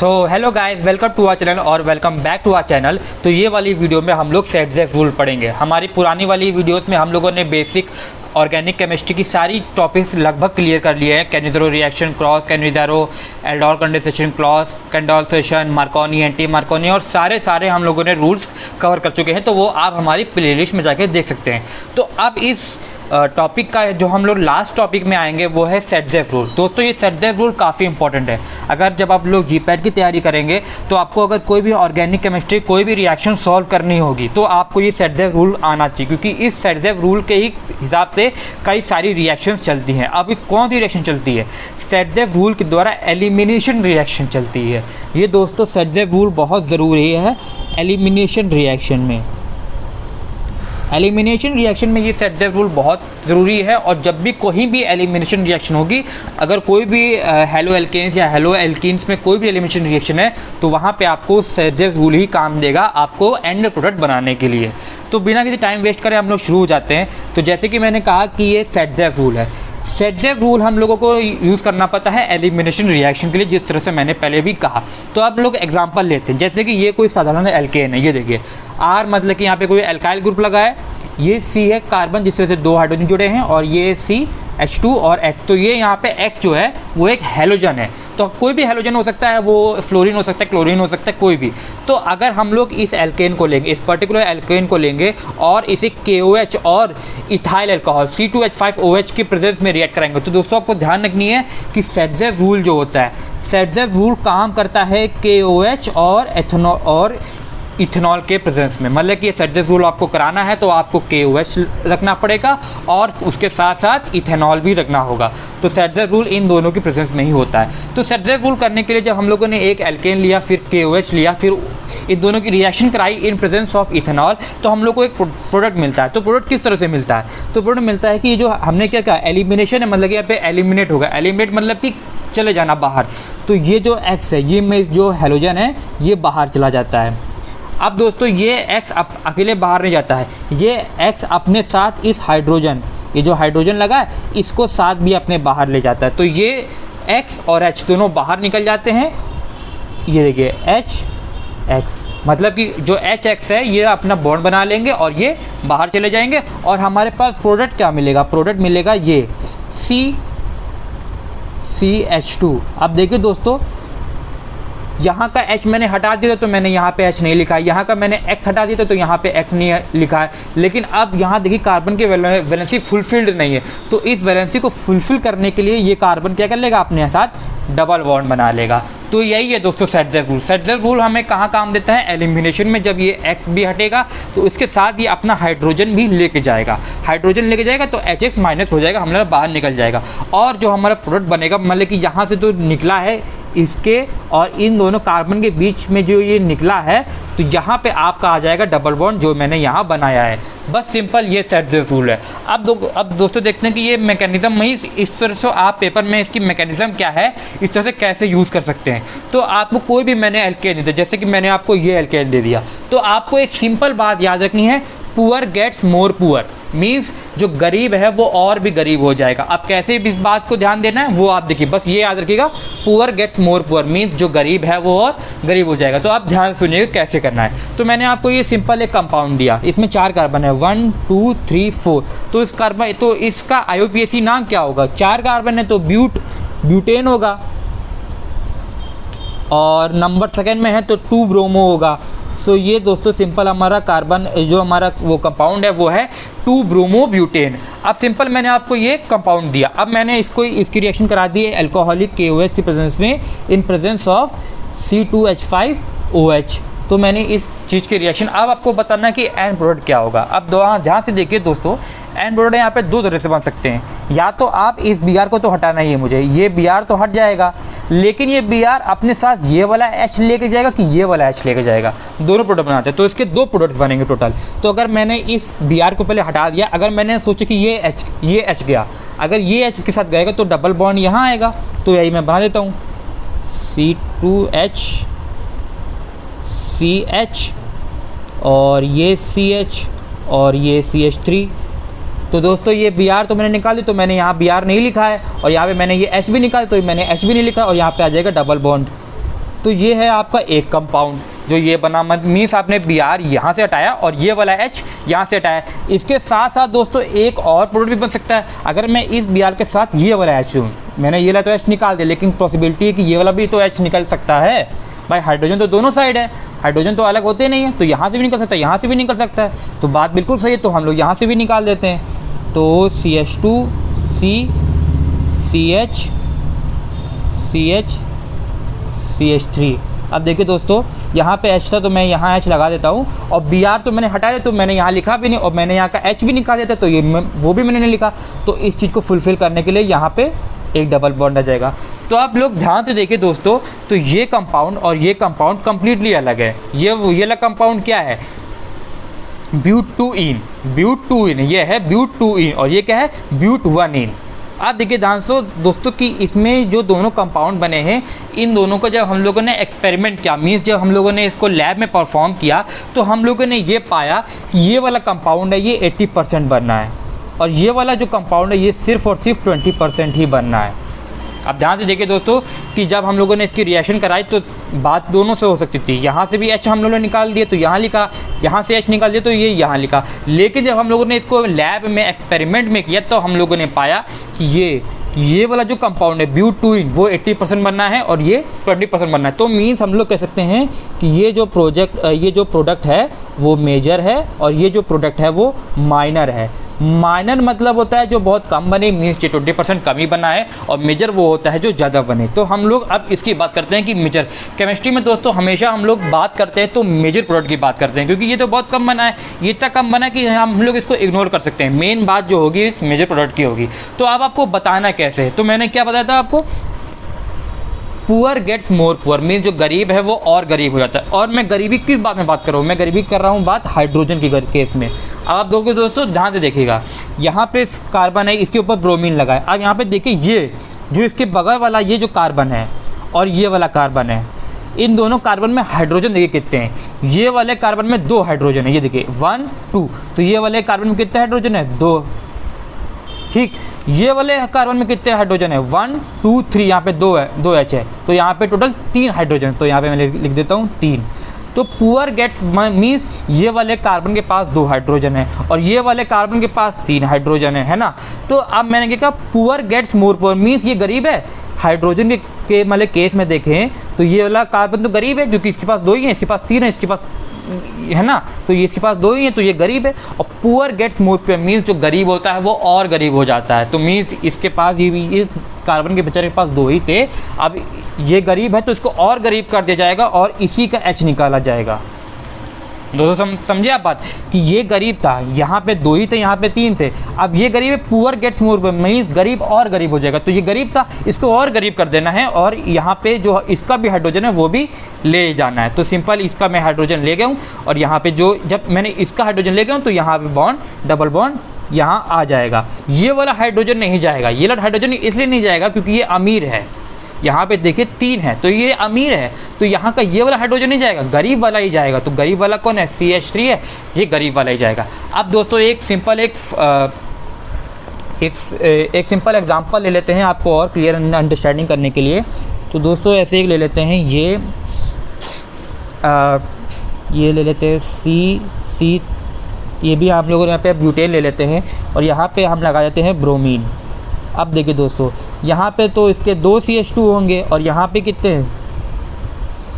So hello guys, welcome to our channel और welcome back to our channel. तो ये वाली वीडियो में हम लोग सेट रूल पढ़ेंगे। हमारी पुरानी वाली वीडियोस में हम लोगों ने बेसिक ऑर्गेनिक केमिस्ट्री की सारी टॉपिक्स लगभग क्लियर कर लिए हैं। Cannizzaro reaction cross, Cannizzaro aldol condensation cross, condensation, Markovnikov, anti Markovnikov और सारे हम लोगों ने रूल्स कवर कर चुके हैं। तो वो आप हमारी प्लेलिस्ट में जाके देख सकते हैं। तो अब इस टॉपिक का जो हम लोग लास्ट टॉपिक में आएंगे वो है सेट रूल। दोस्तों ये सेट रूल काफ़ी इंपॉर्टेंट है। अगर जब आप लोग जीपैट की तैयारी करेंगे तो आपको अगर कोई भी ऑर्गेनिक केमिस्ट्री कोई भी रिएक्शन सॉल्व करनी होगी तो आपको ये सेट रूल आना चाहिए, क्योंकि इस सेट रूल के ही हिसाब से कई सारी रिएक्शंस चलती हैं। अब कौन सी रिएक्शन चलती है? सेट रूल के द्वारा एलिमिनेशन रिएक्शन चलती है। ये दोस्तों सेट रूल बहुत ज़रूरी है एलिमिनेशन रिएक्शन में। एलिमिनेशन रिएक्शन में ये सेट रूल बहुत ज़रूरी है। और जब भी कोई भी एलिमिनेशन रिएक्शन होगी, अगर कोई भी हेलो एल्केन्स या हेलो एल्कीन्स में कोई भी एलिमिनेशन रिएक्शन है तो वहाँ पे आपको सेट रूल ही काम देगा आपको एंड प्रोडक्ट बनाने के लिए। तो बिना किसी टाइम वेस्ट करें हम लोग शुरू हो जाते हैं। तो जैसे कि मैंने कहा कि ये सेट रूल है। सेट रूल हम लोगों को यूज़ करना पड़ता है एलिमिनेशन रिएक्शन के लिए, जिस तरह से मैंने पहले भी कहा। तो आप लोग एग्जांपल लेते हैं, जैसे कि ये कोई साधारण एल्केन है। ये देखिए आर मतलब कि यहाँ पे कोई एल्काइल ग्रुप लगा है, ये सी है कार्बन जिसमें से दो हाइड्रोजन जुड़े हैं, और ये सी H2 और X। तो ये यहाँ पे X जो है वो एक हैलोजन है। तो कोई भी हैलोजन हो सकता है, वो फ्लोरीन हो सकता है, क्लोरीन हो सकता है, कोई भी। तो अगर हम लोग इस एल्केन को लेंगे, इस पर्टिकुलर एल्केन को लेंगे और इसे KOH और इथाइल अल्कोहल C2H5OH की प्रेजेंस में रिएक्ट कराएंगे, तो दोस्तों आपको ध्यान रखनी है कि सेट रूल जो होता है, सेट रूल काम करता है KOH और इथेनॉल के प्रेजेंस में। मतलब कि ये सेट रूल आपको कराना है तो आपको KOH रखना पड़ेगा और उसके साथ साथ इथेनॉल भी रखना होगा। तो सेट रूल इन दोनों की प्रेजेंस में ही होता है। तो सेट रूल करने के लिए जब हम लोगों ने एक एल्केन लिया, फिर KOH लिया, फिर इन दोनों की रिएक्शन कराई इन प्रेजेंस ऑफ इथेनॉल, तो हम लोग को एक प्रोडक्ट मिलता है। तो प्रोडक्ट किस तरह से मिलता है? तो प्रोडक्ट मिलता है कि जो हमने क्या कहा, एलिमिनेशन है, मतलब कि यहाँ पे एलिमिनेट होगा। एलिमिनेट मतलब कि चले जाना बाहर। तो ये जो X है, ये में जो हैलोजन है ये बाहर चला जाता है। अब दोस्तों ये X अकेले बाहर नहीं जाता है, ये X अपने साथ इस हाइड्रोजन, ये जो हाइड्रोजन लगा है इसको साथ भी अपने बाहर ले जाता है। तो ये X और H दोनों बाहर निकल जाते हैं। ये देखिए HX, मतलब कि जो HX है ये अपना बॉन्ड बना लेंगे और ये बाहर चले जाएंगे और हमारे पास प्रोडक्ट क्या मिलेगा? प्रोडक्ट मिलेगा ये CH2। अब देखिए दोस्तों, यहाँ का H मैंने हटा दिया तो मैंने यहाँ पे H नहीं लिखा है, यहाँ का मैंने X हटा दिया तो यहाँ पे X नहीं लिखा है। लेकिन अब यहाँ देखिए कार्बन की वैलेंसी फुलफिल्ड नहीं है, तो इस वैलेंसी को फुलफिल करने के लिए ये कार्बन क्या कर लेगा? अपने साथ डबल बॉन्ड बना लेगा। तो यही है दोस्तों सेट रूल। सेट रूल हमें कहाँ काम देता है? एलिमिनेशन में। जब ये X भी हटेगा तो इसके साथ ये अपना हाइड्रोजन भी लेके जाएगा। हाइड्रोजन लेके जाएगा तो HX माइनस हो जाएगा, हमारा बाहर निकल जाएगा। और जो हमारा प्रोडक्ट बनेगा, मतलब कि यहाँ से तो निकला है इसके और इन दोनों कार्बन के बीच में जो ये निकला है, तो यहाँ पे आपका आ जाएगा डबल बॉन्ड जो मैंने यहाँ बनाया है। बस सिंपल ये सेट रूल है। अब दोस्तों देखते हैं कि ये मैकेनिज्म में इस तरह से आप पेपर में इसकी मैकेनिज्म क्या है, इस तरह से कैसे यूज़ कर सकते हैं। तो आपको कोई भी मैंने एल्केन दे दिया, जैसे कि मैंने आपको ये एल्केन दे दिया, तो आपको एक सिंपल बात याद रखनी है, poor gets more poor. Means जो गरीब है वो और भी गरीब हो जाएगा। अब कैसे इस बात को ध्यान देना है वो आप देखिए, बस ये याद रखिएगा, poor gets more poor means जो गरीब है वो और गरीब हो जाएगा। तो आप ध्यान सुनिएगा कैसे करना है। तो मैंने आपको ये सिंपल एक कंपाउंड दिया, इसमें 4 कार्बन है, 1 2 3 4। तो इस कार्बन, तो इसका IUPAC नाम क्या होगा? 4 कार्बन है तो ब्यूटेन होगा, और नंबर सेकेंड में है तो 2 ब्रोमो होगा। सो ये दोस्तों सिंपल हमारा कार्बन जो हमारा वो कंपाउंड है वो है 2 ब्रोमो ब्यूटेन। अब सिंपल मैंने आपको ये कंपाउंड दिया, अब मैंने इसकी रिएक्शन करा दी है अल्कोहलिक KOH की प्रेजेंस में इन प्रेजेंस ऑफ C2H5OH। तो मैंने इस चीज़ की रिएक्शन, अब आपको बताना है कि एंड प्रोडक्ट क्या होगा। अब ध्यान से देखिए दोस्तों, एंड प्रोडक्ट यहाँ पे 2 तरह से बन सकते हैं। या तो आप इस Br को तो हटाना ही है मुझे, ये Br तो हट जाएगा, लेकिन ये Br अपने साथ ये वाला H लेके जाएगा कि ये वाला H लेके जाएगा, दोनों प्रोडक्ट बनाते हैं। तो इसके 2 प्रोडक्ट्स बनेंगे टोटल। तो अगर मैंने इस Br को पहले हटा दिया, अगर मैंने सोचा कि ये H गया, अगर ये H के साथ गएगा तो डबल बॉन्ड यहाँ आएगा। तो यही मैं बना देता हूँ, C2HCH और ये CH और ये CH3। तो दोस्तों ये Br तो मैंने निकाल दी, तो मैंने यहाँ Br नहीं लिखा है, और यहाँ पे मैंने ये H भी निकाला तो मैंने H भी नहीं लिखा, और यहाँ पे आ जाएगा डबल बॉन्ड। तो ये है आपका एक कंपाउंड जो ये बना, मीन्स आपने Br यहाँ से हटाया और ये वाला H यहाँ से हटाया। इसके साथ साथ दोस्तों एक और प्रोडक्ट भी बन सकता है। अगर मैं इस Br के साथ ये वाला H हूँ, मैंने ये वाला तो H निकाल दिया, लेकिन पॉसिबिलिटी है कि ये वाला भी तो H निकल सकता है। भाई हाइड्रोजन तो दोनों साइड है, हाइड्रोजन तो अलग होते नहीं है, तो यहाँ से भी निकल सकता है, यहाँ से भी निकल सकता है। तो बात बिल्कुल सही है, तो हम लोग यहाँ से भी निकाल देते हैं। तो CH2 CH CH CH3। अब देखिए दोस्तों, यहाँ पे H था तो मैं यहाँ H लगा देता हूँ, और Br तो मैंने हटा दिया, तो मैंने यहाँ लिखा भी नहीं, और मैंने यहाँ का H भी निकाल देता, तो ये वो भी मैंने नहीं लिखा। तो इस चीज़ को फुलफ़िल करने के लिए यहाँ पे एक डबल बॉन्ड आ जाएगा। तो आप लोग ध्यान से देखिए दोस्तों, तो ये कंपाउंड और ये कंपाउंड कम्प्लीटली अलग है। ये वाला कंपाउंड क्या है, ब्यूट-2-इन, ब्यूट-2-इन, ये है ब्यूट-2-इन, और ये क्या है, ब्यूट-1-इन। आप देखिए ध्यान से दोस्तों कि इसमें जो दोनों कंपाउंड बने हैं, इन दोनों को जब हम लोगों ने एक्सपेरिमेंट किया, मीन्स जब हम लोगों ने इसको लैब में परफॉर्म किया, तो हम लोगों ने ये पाया कि ये वाला कंपाउंड है ये 80% बनना है, और ये वाला जो कंपाउंड है ये सिर्फ और सिर्फ 20% ही बनना है। अब ध्यान से देखिए दोस्तों कि जब हम लोगों ने इसकी रिएक्शन कराई तो बात दोनों से हो सकती थी। यहाँ से भी H हम लोगों ने निकाल दिए तो यहाँ लिखा, यहाँ से H निकाल दिया तो ये यहाँ लिखा। लेकिन जब हम लोगों ने इसको लैब में एक्सपेरिमेंट में किया तो हम लोगों ने पाया कि ये वाला जो कंपाउंड है ब्यूट-2-इन वो 80% बनना है और ये 20% बनना है। तो मीन्स हम लोग कह सकते हैं कि ये जो प्रोडक्ट है वो मेजर है, और ये जो प्रोडक्ट है वो माइनर है। माइनर मतलब होता है जो बहुत कम बने, मीन्स ये 20% कम ही बना है, और मेजर वो होता है जो ज़्यादा बने। तो हम लोग अब इसकी बात करते हैं कि मेजर। केमिस्ट्री में दोस्तों हमेशा हम लोग बात करते हैं तो मेजर प्रोडक्ट की बात करते हैं, क्योंकि ये तो बहुत कम बना है, ये इतना कम बना है कि हम लोग इसको इग्नोर कर सकते हैं। मेन बात जो होगी इस मेजर प्रोडक्ट की होगी। तो अब आपको बताना कैसे है, तो मैंने क्या बताया था आपको, poor gets more poor, means जो गरीब है वो और गरीब हो जाता है। और मैं गरीबी किस बात में बात कर रहा हूँ, मैं गरीबी कर रहा हूँ बात हाइड्रोजन की केस में। अब आप दोस्तों ध्यान से देखिएगा, यहाँ पे कार्बन है, इसके ऊपर ब्रोमीन लगा है। अब यहाँ पे देखिए ये जो इसके बगल वाला ये जो कार्बन है और ये वाला कार्बन है, इन दोनों कार्बन में हाइड्रोजन देखिए कितने हैं। ये वाले कार्बन में 2 हाइड्रोजन है, ये देखिए 1 2। तो ये वाले कार्बन में कितने हाइड्रोजन है, 2। ठीक, ये वाले कार्बन में कितने हाइड्रोजन है, 1 2 3, यहाँ पे 2 है, 2 H है, तो यहाँ पे टोटल 3 हाइड्रोजन। तो यहाँ पे मैं लिख देता हूँ 3। तो पुअर गेट्स मीन्स ये वाले कार्बन के पास 2 हाइड्रोजन है और ये वाले कार्बन के पास 3 हाइड्रोजन है ना। तो अब मैंने क्या कहा, poor gets more poor, means ये गरीब है। हाइड्रोजन के मतलब केस में देखें तो ये वाला कार्बन तो गरीब है, क्योंकि इसके पास 2 ही है, इसके पास 3 है, इसके पास है ना, तो ये इसके पास 2 ही है, तो ये गरीब है। और poor gets more poor means जो गरीब होता है वो और गरीब हो जाता है। तो मीन्स इसके पास ये कार्बन के बेचारे के पास 2 ही थे, अब ये गरीब है तो इसको और गरीब कर दिया जाएगा और इसी का H निकाला जाएगा। दोस्तों समझे आप बात कि ये गरीब था, यहाँ पे 2 ही थे, यहाँ पे 3 थे। अब ये गरीब है, पुअर गेट्स मोर मीन्स गरीब और गरीब हो जाएगा। तो ये गरीब था, इसको और गरीब कर देना है, और यहाँ पे जो इसका भी हाइड्रोजन है वो भी ले जाना है। तो सिंपल इसका मैं हाइड्रोजन ले गया हूँ, और यहाँ पे जो जब मैंने इसका हाइड्रोजन ले गया हूँ तो यहाँ पे बॉन्ड डबल बॉन्ड यहाँ आ जाएगा। ये वाला हाइड्रोजन नहीं जाएगा, ये वाला हाइड्रोजन इसलिए नहीं जाएगा क्योंकि ये अमीर है। यहाँ पे देखिए 3 है तो ये अमीर है, तो यहाँ का ये वाला हाइड्रोजन नहीं जाएगा, गरीब वाला ही जाएगा। तो गरीब वाला कौन है, CH3 है, ये गरीब वाला ही जाएगा। अब दोस्तों एक सिंपल एग्जांपल ले लेते हैं आपको और क्लियर अंडरस्टैंडिंग करने के लिए। तो दोस्तों ऐसे एक ले लेते हैं, ये ले लेते हैं C, ये भी आप लोगों यहाँ पे ब्यूटेन ले लेते हैं, और यहाँ पे हम लगा देते हैं ब्रोमीन। अब देखिए दोस्तों, यहाँ पे तो इसके 2 CH2 होंगे और यहाँ पे कितने हैं,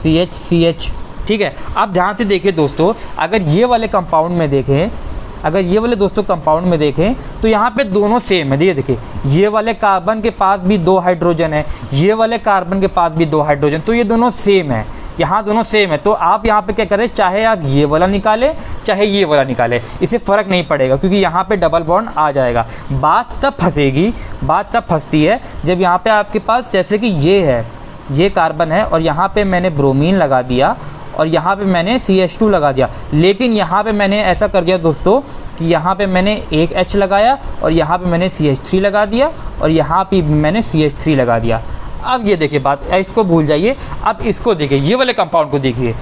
CH। ठीक है, अब ध्यान से देखिए दोस्तों, अगर ये वाले कंपाउंड में देखें, तो यहाँ पे दोनों सेम है। ये देखिए, ये वाले कार्बन के पास भी 2 हाइड्रोजन है, ये वाले कार्बन के पास भी 2 हाइड्रोजन, तो ये दोनों सेम है, यहाँ दोनों सेम है। तो आप यहाँ पे क्या करें, चाहे आप ये वाला निकालें चाहे ये वाला निकालें, इससे फ़र्क नहीं पड़ेगा, क्योंकि यहाँ पे डबल बॉन्ड आ जाएगा। बात तब फंसती है जब यहाँ पे आपके पास जैसे कि ये कार्बन है और यहाँ पे मैंने ब्रोमीन लगा दिया और यहाँ पे मैंने CH2 लगा दिया, लेकिन यहाँ पे मैंने ऐसा कर दिया दोस्तों कि यहाँ पे मैंने एक H लगाया और यहाँ पे मैंने CH3 लगा दिया और यहाँ पे मैंने CH3 लगा दिया। अब ये देखिए बात, इसको भूल जाइए, अब इसको देखिए, ये वाले कंपाउंड को देखिए।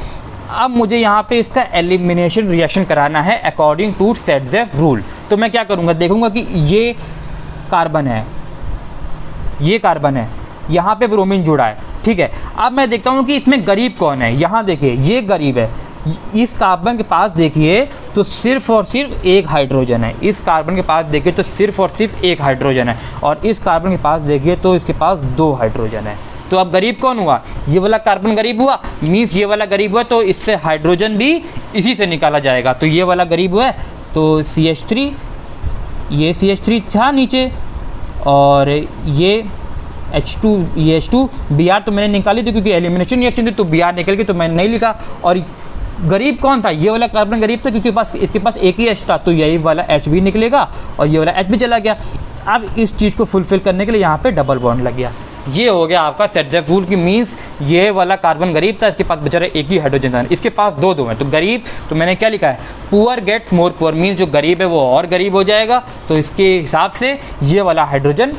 अब मुझे यहाँ पे इसका एलिमिनेशन रिएक्शन कराना है अकॉर्डिंग टू सेट-ज़ेफ रूल। तो मैं क्या करूँगा, देखूँगा कि ये कार्बन है यहाँ पे ब्रोमीन जुड़ा है, ठीक है। अब मैं देखता हूँ कि इसमें गरीब कौन है। यहाँ देखिए ये गरीब है, इस कार्बन के पास देखिए तो सिर्फ और सिर्फ एक हाइड्रोजन है, इस कार्बन के पास देखिए तो सिर्फ और सिर्फ एक हाइड्रोजन है, और इस कार्बन के पास देखिए तो इसके पास 2 हाइड्रोजन है। तो अब गरीब कौन हुआ? ये वाला कार्बन गरीब हुआ, मीन्स ये वाला गरीब हुआ, तो इससे हाइड्रोजन भी इसी से निकाला जाएगा। तो ये वाला गरीब हुआ है, तो CH3, ये CH3 था नीचे, और ये H2, ये H2, Br तो मैंने निकाली थी क्योंकि एलिमिनेशन रिएक्शन थी, तो Br निकल गई तो मैंने नहीं लिखा। और गरीब कौन था? ये वाला कार्बन गरीब था क्योंकि इसके पास एक ही H था, तो यही वाला H भी निकलेगा और ये वाला H भी चला गया। अब इस चीज़ को फुलफिल करने के लिए यहाँ पे डबल बॉन्ड लग गया। ये हो गया आपका सेट रूल की मीन्स ये वाला कार्बन गरीब था, इसके पास बेचारा एक ही हाइड्रोजन था, इसके पास 2 हैं, तो गरीब, तो मैंने क्या लिखा है, poor gets more poor, means जो गरीब है वो और गरीब हो जाएगा, तो इसके हिसाब से ये वाला हाइड्रोजन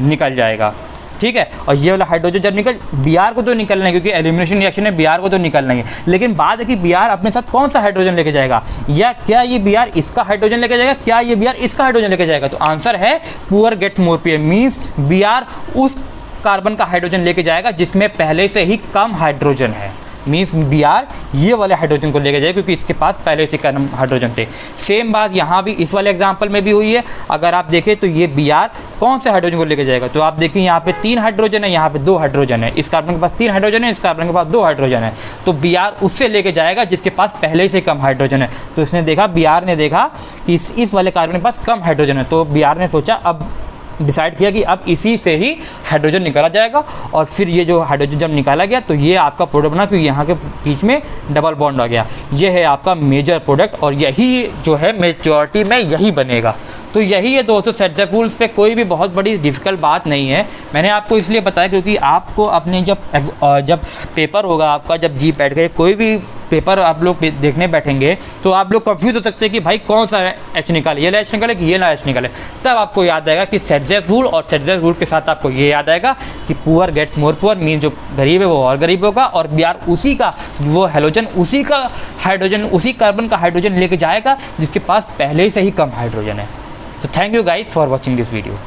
निकल जाएगा, ठीक है। और ये वाला हाइड्रोजन जब निकल, Br को तो निकलना है क्योंकि एलिमिनेशन रिएक्शन है, Br को तो निकलना है, लेकिन बात है कि Br अपने साथ कौन सा हाइड्रोजन लेके जाएगा, या क्या ये Br इसका हाइड्रोजन लेके जाएगा, क्या ये Br इसका हाइड्रोजन लेके जाएगा। तो आंसर है poor gets more poor, means Br उस कार्बन का हाइड्रोजन लेके जाएगा जिसमें पहले से ही कम हाइड्रोजन है, मीन्स Br ये वाले हाइड्रोजन को लेके जाएगा क्योंकि इसके पास पहले से कम हाइड्रोजन थे। सेम बात यहाँ भी इस वाले एग्जांपल में भी हुई है। अगर आप देखें तो ये Br कौन से हाइड्रोजन को लेके जाएगा, तो आप देखिए यहाँ पे 3 हाइड्रोजन है, यहाँ पे 2 हाइड्रोजन है, इस कार्बन के पास 3 हाइड्रोजन है, इस कार्बन के पास 2 हाइड्रोजन है, तो Br उससे लेके जाएगा जिसके पास पहले से कम हाइड्रोजन है। तो इसने देखा, Br ने देखा कि इस वाले कार्बन के पास कम हाइड्रोजन है, तो Br ने सोचा, अब डिसाइड किया कि अब इसी से ही हाइड्रोजन निकाला जाएगा, और फिर ये जो हाइड्रोजन जब निकाला गया तो ये आपका प्रोडक्ट बना क्योंकि यहाँ के बीच में डबल बॉन्ड आ गया। ये है आपका मेजर प्रोडक्ट, और यही जो है मेजॉरिटी में यही बनेगा। तो यही है दोस्तों सेट द रूल्स पे, कोई भी बहुत बड़ी डिफ़िकल्ट बात नहीं है। मैंने आपको इसलिए बताया क्योंकि आपको अपने जब पेपर होगा आपका, जब GPAT का कोई भी पेपर आप लोग देखने बैठेंगे तो आप लोग कंफ्यूज हो सकते हैं कि भाई कौन सा H निकाले, ये H निकाले कि ये ना H निकाले। तब आपको याद आएगा कि सेट द रूल, और सेट द रूल के साथ आपको ये याद आएगा कि poor gets more poor, mean जो गरीब है वो और गरीब होगा, और Br उसी का वो हेलोजन, उसी का हाइड्रोजन, उसी कार्बन का हाइड्रोजन लेके जाएगा जिसके पास पहले से ही कम हाइड्रोजन है। So thank you guys for watching this video.